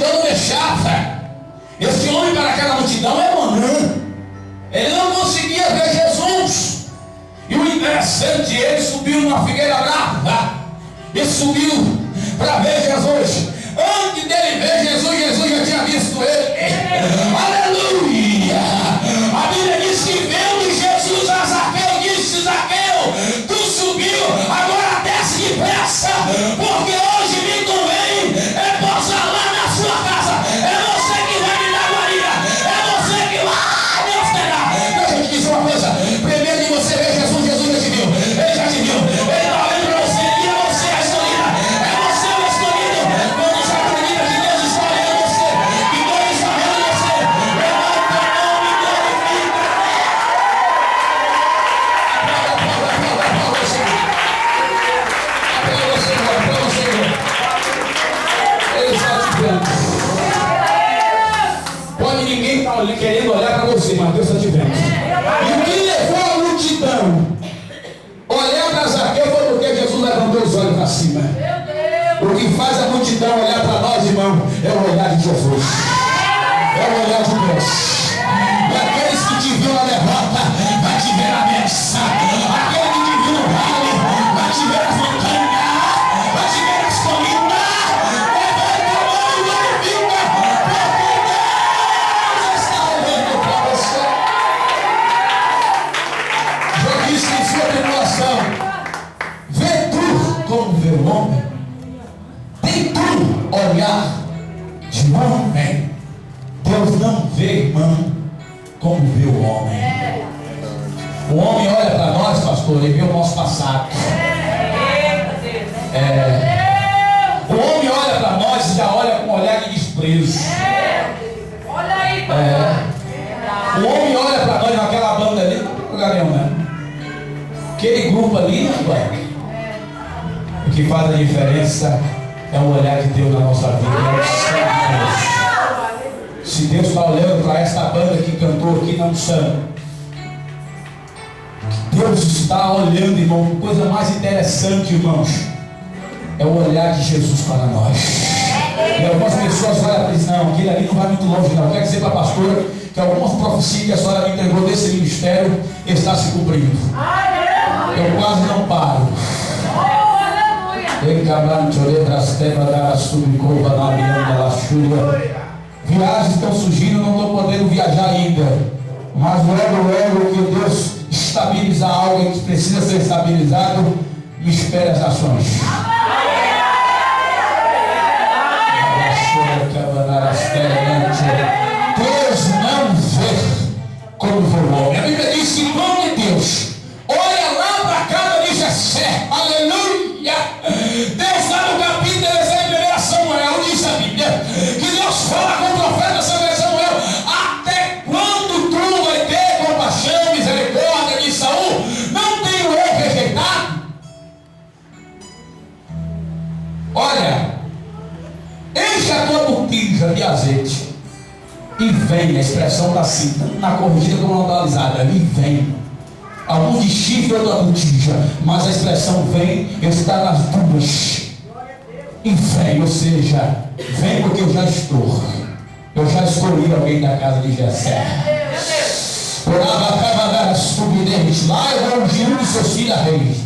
multidão não deixava. Esse homem para aquela multidão é Onã. Ele não conseguia ver Jesus. E o interessante, ele subiu numa figueira brava. Ele subiu para ver Jesus. Antes dele ver Jesus, Jesus já tinha visto ele. Aleluia! A Bíblia diz que vendo Jesus a Zaqueu, disse: Zaqueu, tu subiu, agora desce depressa, porque hoje me convém posar lá na sua casa. É você que vai me dar guarida, é você que vai me hospedar. Deixa eu te dizer uma coisa: primeiro de você ver Jesus, Jesus já te viu. Ele já te viu, ele está olhando para você, e é você a escolhida, é você o escolhido. Quando você acredita que Deus está olhando você, que Deus está vendo você, levanta a mão e glorifica. Pode ninguém estar querendo olhar para você, mas Deus está te vendo. E o que levou a multidão olhar para Zaqueu foi porque Jesus levantou os olhos para cima. O que faz a multidão olhar para nós, irmão, é o olhar de Jesus, é o olhar de Deus. E aqueles que te viram na derrota vai te ver na bênção. Aquele que te viu no vale vai te ver na montanha, vai te ver nas colinas. Levanta a mão e glorifica, porque Deus está olhando para você. Já disse em sua tribulação: vê tu como vê o homem. Tem tu olhar de homem. Deus não vê, irmão, como vê o homem. O homem olha para nós, pastor, e vê o nosso passado. O homem olha para nós e já olha com um olhar de desprezo. Olha aí, O homem olha para nós naquela banda ali, não tem lugar nenhum, né? Aquele grupo ali, rapaz. O que faz a diferença é o olhar de Deus na nossa vida. Se Deus está olhando para esta banda que cantou aqui na unção, Deus está olhando, irmão. Coisa mais interessante, irmãos, é o olhar de Jesus para nós. E algumas pessoas olham e dizem: não, aquele ali não vai muito longe, não. Eu quero dizer para a pastora que algumas profecias que a senhora me entregou desse ministério está se cumprindo. Eu quase não paro. Viagens estão surgindo, não estou podendo viajar ainda, mas logo que Deus estabilizar algo que precisa ser estabilizado, me espere as ações. Deus não vê como vê o homem. A Bíblia diz que, em nome de Deus, olha lá para a casa de Jessé. Aleluia! Deus lá no capítulo 16 de Samuel, diz a Bíblia, que Deus fala com o profeta Samuel: até quando tu vai ter compaixão, misericórdia de Saul? Não tenho eu rejeitado? Olha, enche a tua botija de azeite e vem. A expressão está assim, tanto na corrigida como na atualizada: e vem. Alguns de chifre ou da botija, mas a expressão vem está nas duas. E vem, ou seja, vem porque eu já estou. Eu já escolhi alguém da casa de Jessé. Lá eu vou ungir um de seus filhos a rei.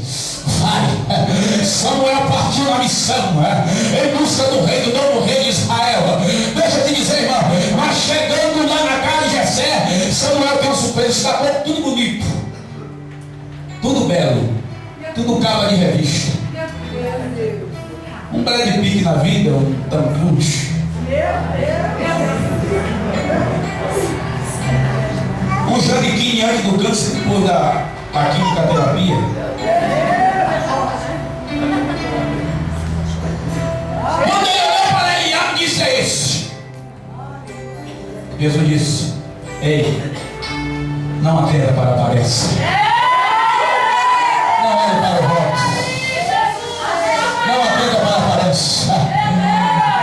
Vai. Samuel partiu na missão, em busca do rei, do novo rei de Israel. Deixa eu te dizer, irmão, mas chegando lá na casa de Jessé, Samuel tem uma surpresa. Está tudo bonito, tudo belo, tudo capa de revista. Um Brad Pitt na vida, um Tom Cruise. Um Janequine antes do câncer, depois da quimioterapia. Quando ele olhou para Eliabe e disse: é esse. Jesus disse: ei, não atenda para a aparência. Não olhe para o rosto. Não atenda para a aparência.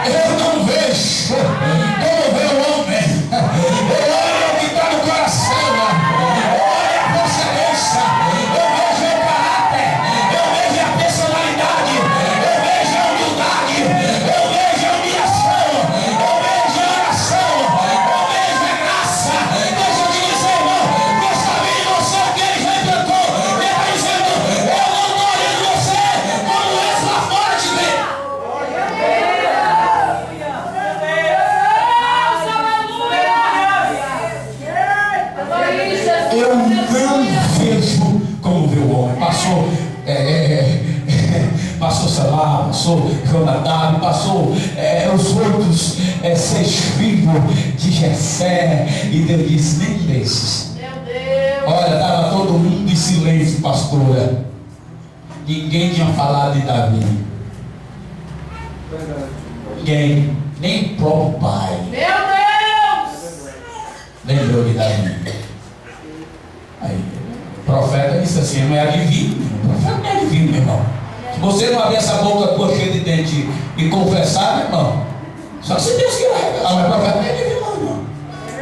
Eu não vejo como vê o homem. Eu olho o que está no coração. Eu olho a procedência. Eu vejo o caráter. Eu vejo a personalidade. Eu vejo a humildade. Eu vejo a humilhação. Eu eu não vejo como vê o homem. Passou Selá, passou Jonadab, passou os outros 6 filhos de Jessé, e Deus disse: nem desses. Meu Deus. Olha, estava todo mundo em silêncio, pastora. Ninguém tinha falado de Davi. Ninguém, nem o próprio pai Meu Deus. lembrou de Davi. Aí, o profeta disse assim: não é adivinho. O profeta não é adivinho, meu irmão. Se você não abrir essa boca tua cheia de dente e confessar, meu irmão, só se Deus quiser revelar. Mas o profeta não é adivinho, não, irmão.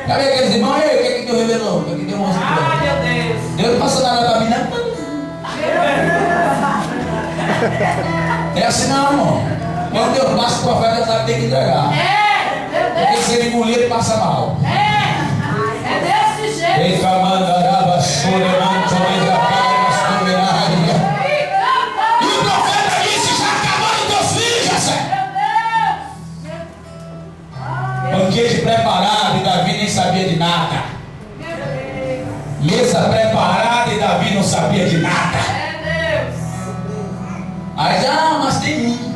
Sabe aqueles irmãos? E aí, o que é que Deus revelou? O que é que Deus mostrou? Ai, meu Deus. Deus não passa nada pra mim, não. É assim não, irmão. Quando Deus passa, o profeta sabe que tem que entregar. Meu Porque Deus. se ele engolir, ele passa mal. É desse jeito. Ele camandarava, chorando, e o profeta disse: já acabaram teus filhos, Jessé. Banquete preparado e Davi nem sabia de nada. Mesa preparada e Davi não sabia de nada. Aí, mas tem um.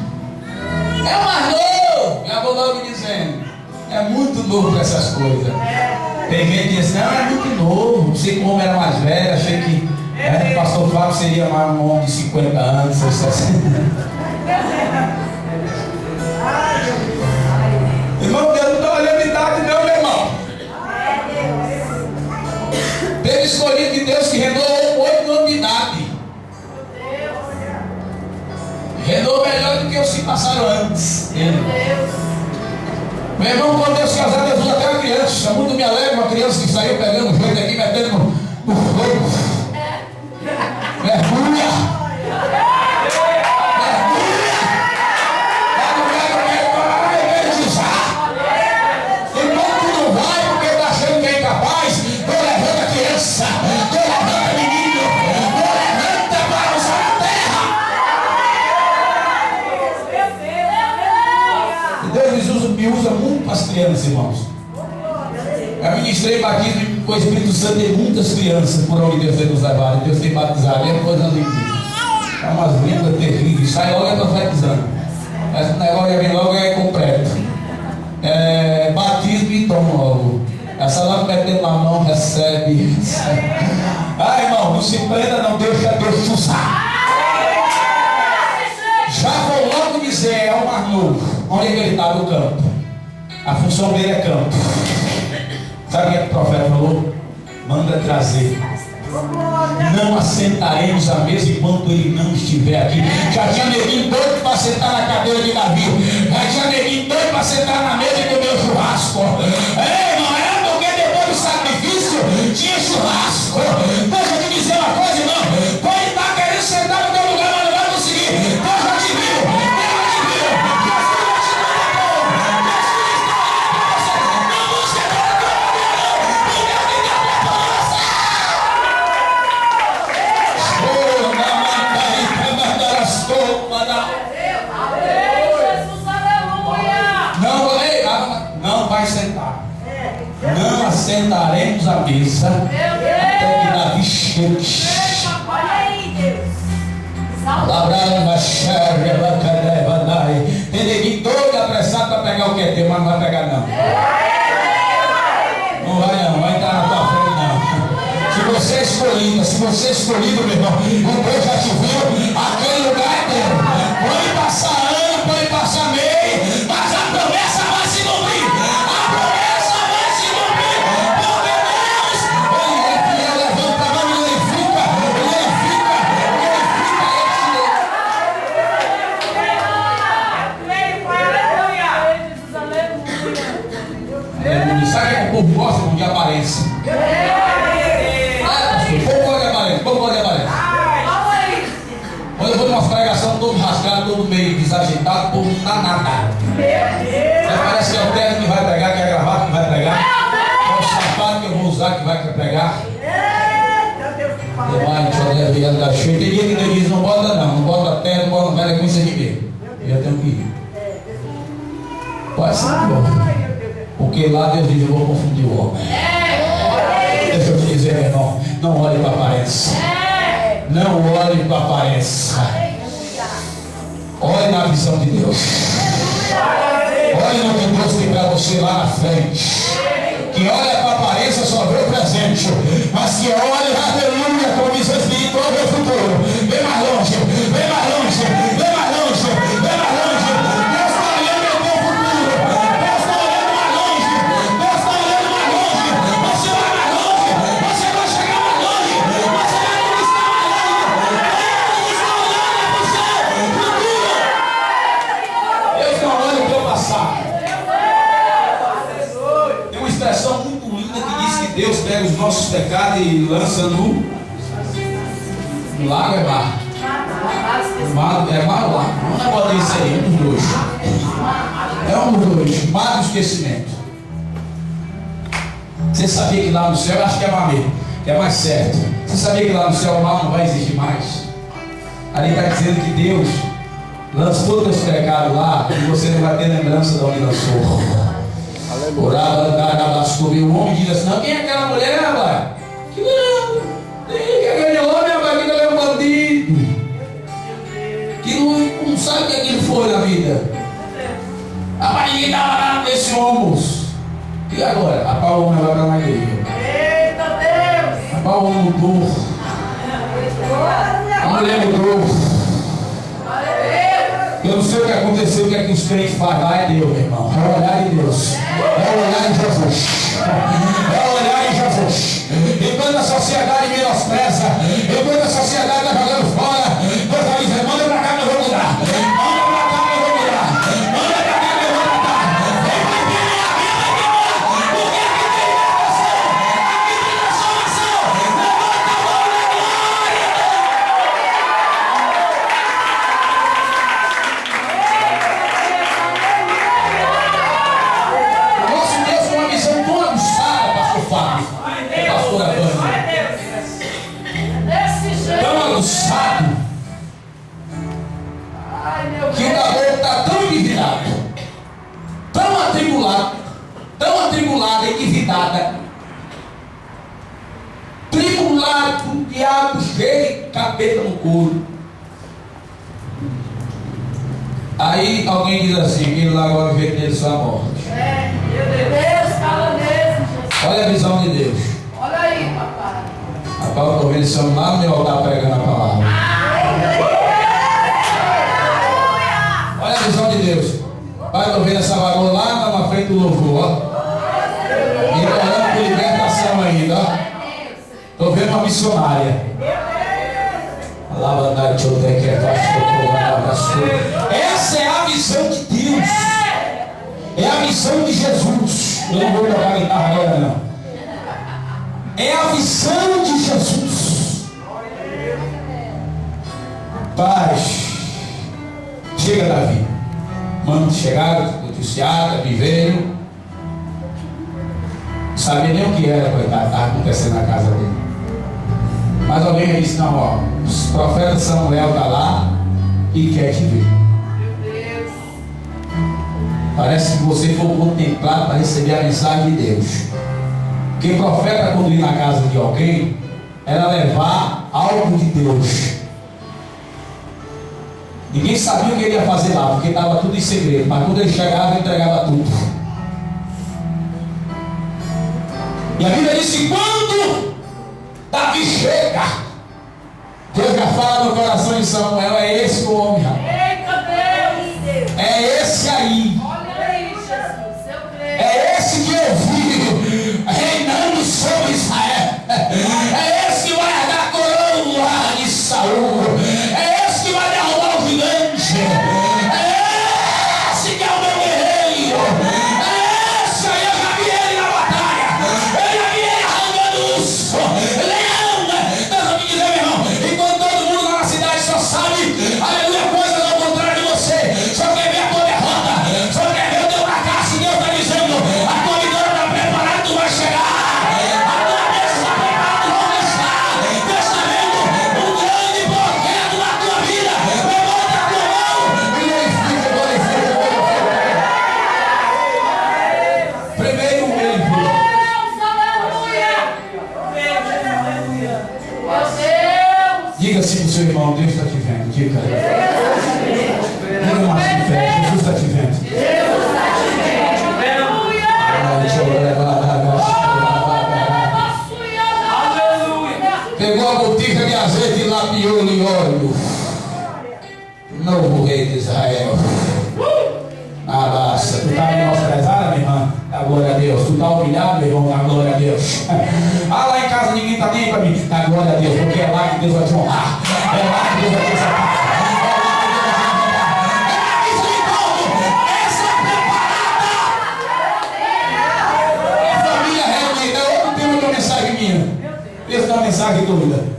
É o mais novo. Já vou logo dizendo: é muito novo para essas coisas. Tem gente que diz: não, é muito novo. Não sei como era mais velho. Achei que o pastor Flávio seria mais um homem de 50 anos, 60. Irmão, Deus não está olhando a idade, não, meu irmão. Teve escolhido de Deus que renovou 8 anos de idade. Renovou melhor do que os que passaram antes. Meu irmão, quando Deus casar, Deus usa até uma criança. Muito me alegra uma criança que saiu pegando o joelho aqui, metendo no fogo. Mergulha! Enquanto não vai, porque está achando que é incapaz, Deus levanta a criança, Deus levanta o menino, Deus levanta para usar a terra. Deus me usa muito para as crianças, irmãos. Eu ministrei batismo com o Espírito Santo de muitas crianças por onde Deus tem nos levado. Deus tem batizado, é coisa linda. É umas línguas terríveis, sai logo e profetizando. Mas o negócio vem logo é completo. Batismo e toma logo. Essa lá metendo na mão, recebe. Ah, irmão, não se prenda, não, deixa Deus usar. Já vou logo dizer: é o mais novo. Onde é que ele está? No campo. A função dele é campo. Sabe o que o profeta falou? Manda trazer. Não assentaremos à mesa enquanto ele não estiver aqui. Já tinha neguinho doido para sentar na cadeira de Davi. Já tinha neguinho doido para sentar na mesa e comer o churrasco. Não é porque depois do sacrifício tinha churrasco. Deixa eu te dizer uma coisa, irmão. Pode estar querendo sentar no teu lugar, mas não vai conseguir. Deus já te viu. Não vai sentar. Não assentaremos à mesa até que Davi chegue. Olha aí, Deus. Tem neguinho todo apressado para pegar o que é teu, mas não vai pegar não. Não vai entrar na tua frente não. Se você é escolhido, meu irmão, o Deus já te viu, aquele lugar é teu. Pode passar ano, pode passar mês, mas a promessa vai se cumprir. A promessa vai se cumprir. Porque Deus, ele é fiel, levanta a mão e glorifica. Sabe que o povo gosta de aparência? O povo gosta de aparência. Quando eu vou numa pregação todo rasgado, todo meio desajeitado, o povo não dá nada. Parece que é o terno que vai pregar, que é a gravata que vai pregar, que é o sapato que eu vou usar que vai pregar. Tem dia que Deus diz: não bota não bota terno, não bota nada com isso aqui mesmo. Eu tenho que ir. Pode ser bom. Porque lá Deus diz: eu vou confundir o homem. Deixa eu te dizer, meu irmão, Não olhe para a aparência. Não olhe para a aparência. Olhe na visão de Deus. Olhe no que Deus tem para você lá na frente. Que olha para a aparência só vê o presente. Mas que olha, aleluia, com visão espiritual vê o futuro. Vem mais longe, vem mais longe, vem mais longe, vem mais longe. Deus está olhando para o teu futuro. Deus está olhando mais longe. Deus está olhando mais longe. Você vai mais longe. Você vai chegar mais longe. Você vai conquistar mais longe. Deus está olhando para o seu futuro. Deus não olha o teu passado. Tem uma expressão muito linda que diz que Deus pega os nossos pecados e lança no lago. É mar. É mar ou lago? Um negócio desse aí, um dos dois. É um dos dois. Mar do esquecimento. Você sabia que lá no céu, eu acho que é mar mesmo, que é mais certo. Você sabia que lá no céu o mal não vai existir mais? Ali está dizendo que Deus lança todos os teus pecados lá e você não vai ter lembrança de onde lançou. Orava, o homem diz assim: não, quem é aquela mulher, rapaz? Que não, quem é aquele homem, rapaz, que não é um bandido, que não sabe o que aquilo foi na vida. Rapaz, ninguém estava lá nesse homem. E agora? Rapaz, o homem vai para lá igreja. Eita Deus! Rapaz, o homem mudou. A mulher mudou. Eu não sei o que aconteceu, o que é que os crentes fazem lá, é Deus, meu irmão. É o olhar de Deus. É o olhar de Jesus. É o olhar de Jesus. Enquanto a sociedade menospreza, enquanto a sociedade está jogando fora, Deus vai dizer: manda para cá que eu vou mudar. Manda para cá que eu vou mudar. Manda para cá que eu vou mudar. Vem para aqui, minha vida, porque aqui tem libertação. Aqui tem transformação. Levanta a mão da glória. Nosso Deus tem uma visão tão aguçada, pastor Fábio, pastor Antônio, Desse jeito! tão aguçado, Ai, meu que o Deus! cabelo está tão endividado, tão atribulado, endividada, tribulado, com o diabo cheio de capeta no couro. Aí alguém diz assim: aquele lá agora o jeito dele só a morte. Meu Deus, fala mesmo, Jesus. Olha a visão de Deus. Olha aí, papai. Rapaz, eu estou vendo esse homem lá no meu altar pregando a palavra. Olha a visão de Deus. Pai, eu estou vendo essa varoa lá na frente do louvor, ó. E orando por libertação ainda, ó. Estou vendo uma missionária. Essa é a visão de Deus. É a visão de Jesus. Eu não vou tocar guitarra agora, não. É a visão de Jesus. Paz. Chega, Davi. Mano, chegaram, noticiaram, me veio. Não sabia nem o que era, coitado, estava acontecendo na casa dele. Mas alguém me disse: não, ó, o profeta Samuel está lá e quer te ver. Parece que você foi contemplado para receber a mensagem de Deus. Porque profeta, quando ir na casa de alguém, era levar algo de Deus. Ninguém sabia o que ele ia fazer lá, porque estava tudo em segredo. Mas quando ele chegava, ele entregava tudo. E a Bíblia diz que quando Davi chega, Deus já fala no coração de Samuel: é esse o homem, rapaz. Eita Deus! É esse aí. Olha aí, Jesus, eu creio. É esse que eu vi reinando sobre Israel. É esse que vai dar a coroa de Saul. É esse que vai derrubar o gigante. É esse que é o meu guerreiro. É esse aí, eu já vi ele na batalha. Eu já vi ele arrancando urso, leão. Deus me dizer, meu irmão, enquanto todo mundo lá na cidade só sabe, aleluia, Diga assim para o seu irmão: Deus está te vendo. Diga. Diga mais com fé: Jesus está te vendo. Pegou a botija de azeite e lapiou em óleo. Novo rei de Israel. Abraça. Tu está menosprezada, minha irmã? Dá glória a Deus. Tu está humilhado, meu irmão? Dá glória a Deus. Ah, lá em casa ninguém está nem para mim. Dá glória a Deus, porque é lá que Deus vai te honrar. É lá que Deus vai te exaltar. Deus dá uma mensagem doida.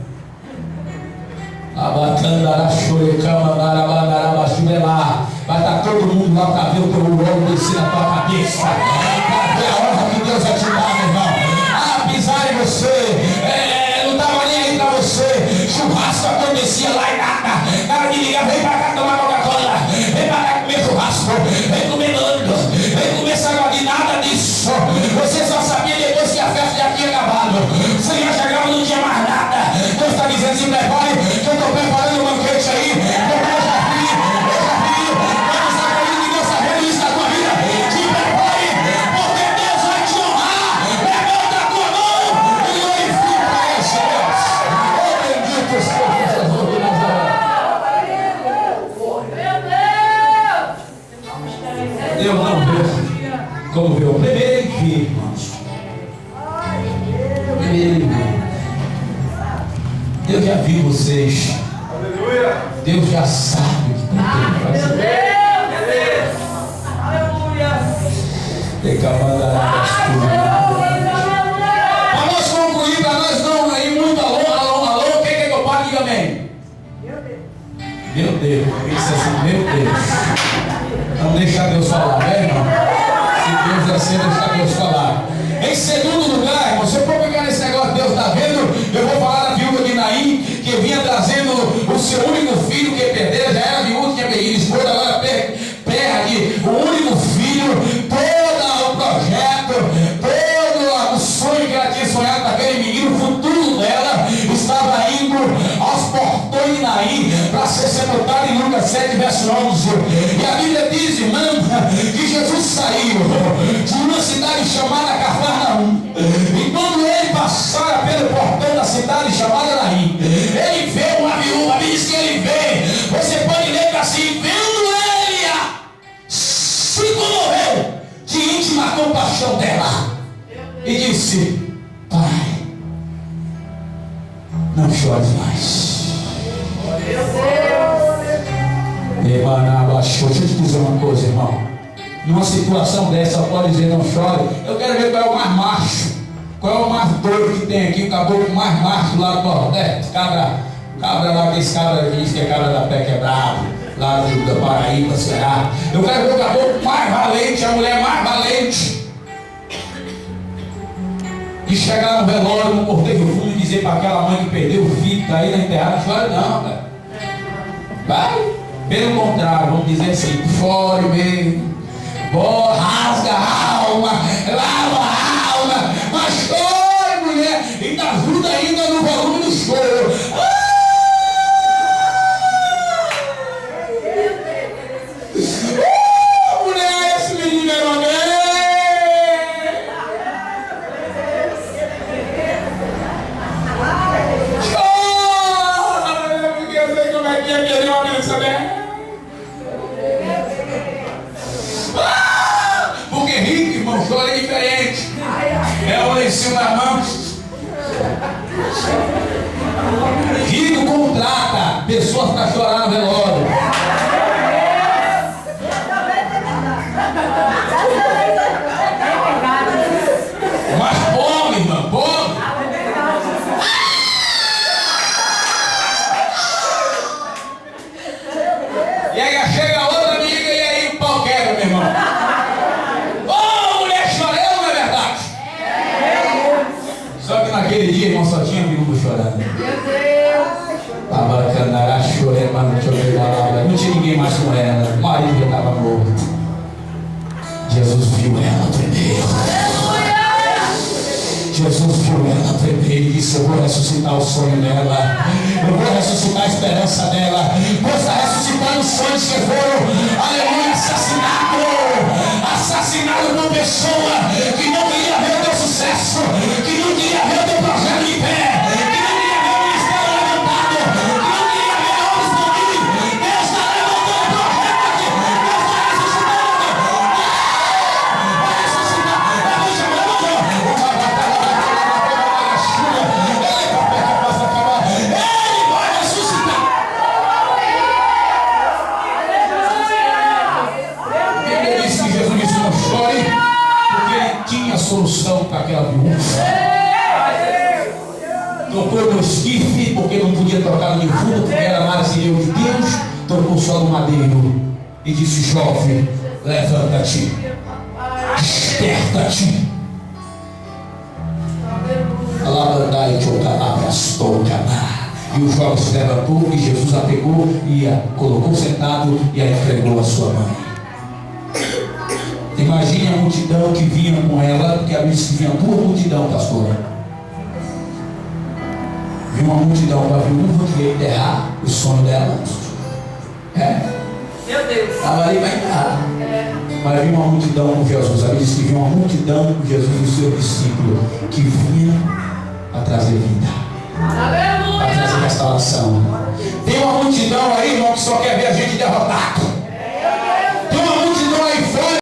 Vai estar todo mundo lá para ver o teu óleo descer na tua cabeça. Para ver a honra que Deus vai te dar, meu irmão. Ah, pisar em você. Não estava nem aí para você. Churrasco acontecia lá e nada. Cara me liga: vem para cá tomar Coca-Cola. Vem para cá comer churrasco. Vem comer mando. Vem comer salgadinho. Nada disso. Você só sabia depois que a festa já tinha acabado. Você já chegava e não tinha mais nada. Deus está dizendo: se prepare, que eu estou preparando um banquete aí. Eu já vi. Quando está caindo e Deus está vendo isso na tua vida, te prepare, porque Deus vai te honrar. Levanta a tua mão e glorifica esse Deus. Oh, bendito seja Jesus de Nazaré. Deus não vê como vê o primeiro que, irmãos. Deus já viu vocês. Aleluia. Deus já sabe o que tem que fazer. Aleluia. Para nós concluir, para nós não ir muito alô, quem quer que eu pare? Diga amém. Meu Deus. Isso assim, meu Deus. Não deixa Deus falar, né, irmão? Se Deus é assim, deixa Deus falar. Em segundo lugar, irmão, se eu for pegar nesse negócio, Deus está vendo, eu vou falar da viúva de Naim, que vinha trazendo o seu único filho que perdera, já era viúva, tinha perdido esposa, agora perde o único filho, todo o projeto, todo o sonho que ela tinha sonhado com aquele menino, o futuro dela estava indo aos portões de Naim para ser sepultado em Lucas 7, verso 11. E a Bíblia diz, irmão, que Jesus saiu de uma cidade chamada Cafarnaum. E quando ele passara pelo portão da cidade chamada Naim, ele vê uma viúva. A Bíblia diz que ele vê. Você pode ler assim: vendo ele, se comoveu de íntima compaixão dela e disse: Pai, não chores mais. Deixa eu te dizer uma coisa, irmão. Numa situação dessa, pode dizer: não chore. Eu quero ver qual é o mais macho, qual é o mais doido que tem aqui, o caboclo mais macho lá do Nordeste. Cabra lá, que esse cabra diz que é cabra da pé quebrado, lá da Paraíba, Ceará. Eu quero ver o caboclo mais valente, a mulher mais valente, e chegar no velório, no cortejo fundo, e dizer para aquela mãe que perdeu o filho, está aí na enterrada: chore não, cara. Vai. Pelo contrário, vamos dizer assim: chore mesmo. Rasga a alma, lava a alma, mas chore, mulher, e ajuda ainda no volume do choro. Mulher, esse menino é alguém. Chora, porque eu sei como é que é querer uma criança dela. Porque rico, irmão, chora é diferente. É o lencinho nas mãos. Rico contrata pessoas para chorar no velório. Mas pobre, irmão, pobre. E aí chega outra amiga e aí o pau quebra, meu irmão. Só que naquele dia, irmão, só tinha viúva chorando. Não tinha ninguém mais com ela. O marido já estava morto. Jesus viu ela primeiro. Jesus viu ela tremer e disse: eu vou ressuscitar o sonho dela, eu vou ressuscitar a esperança dela. Deus está ressuscitando sonhos que foram, aleluia, assassinados por pessoa que não queria ver o teu sucesso, que não queria ver o teu projeto de pé, que não queria ver o ministério levantado, que não queria ver homens bonitos. Deus está levantando o projeto aqui, Deus está ressuscitando, vai ressuscitar, ele vai ressuscitar. Ele disse que Jesus disse: não chore, porque ele tinha a solução para aquela viúva. Tocou no esquife, porque não podia tocar no defunto, porque era marceneiro de Deus. Tocou só no madeiro e disse: jovem, levanta-te, desperta-te. E o jovem se levantou e Jesus a pegou e a colocou sentado e a entregou à sua mãe. Imagine a multidão que vinha com ela, porque a Bíblia diz que vinha duas multidão, pastor. Vinha uma multidão da viúva que ia enterrar o sonho dela. Meu Deus. Estava ali para enterrar. Mas vinha uma multidão com Jesus. A Bíblia diz que vinha uma multidão com Jesus e o seu discípulo, que vinha a trazer vida, a trazer restauração. Tem uma multidão aí, irmão, que só quer ver a gente derrotado.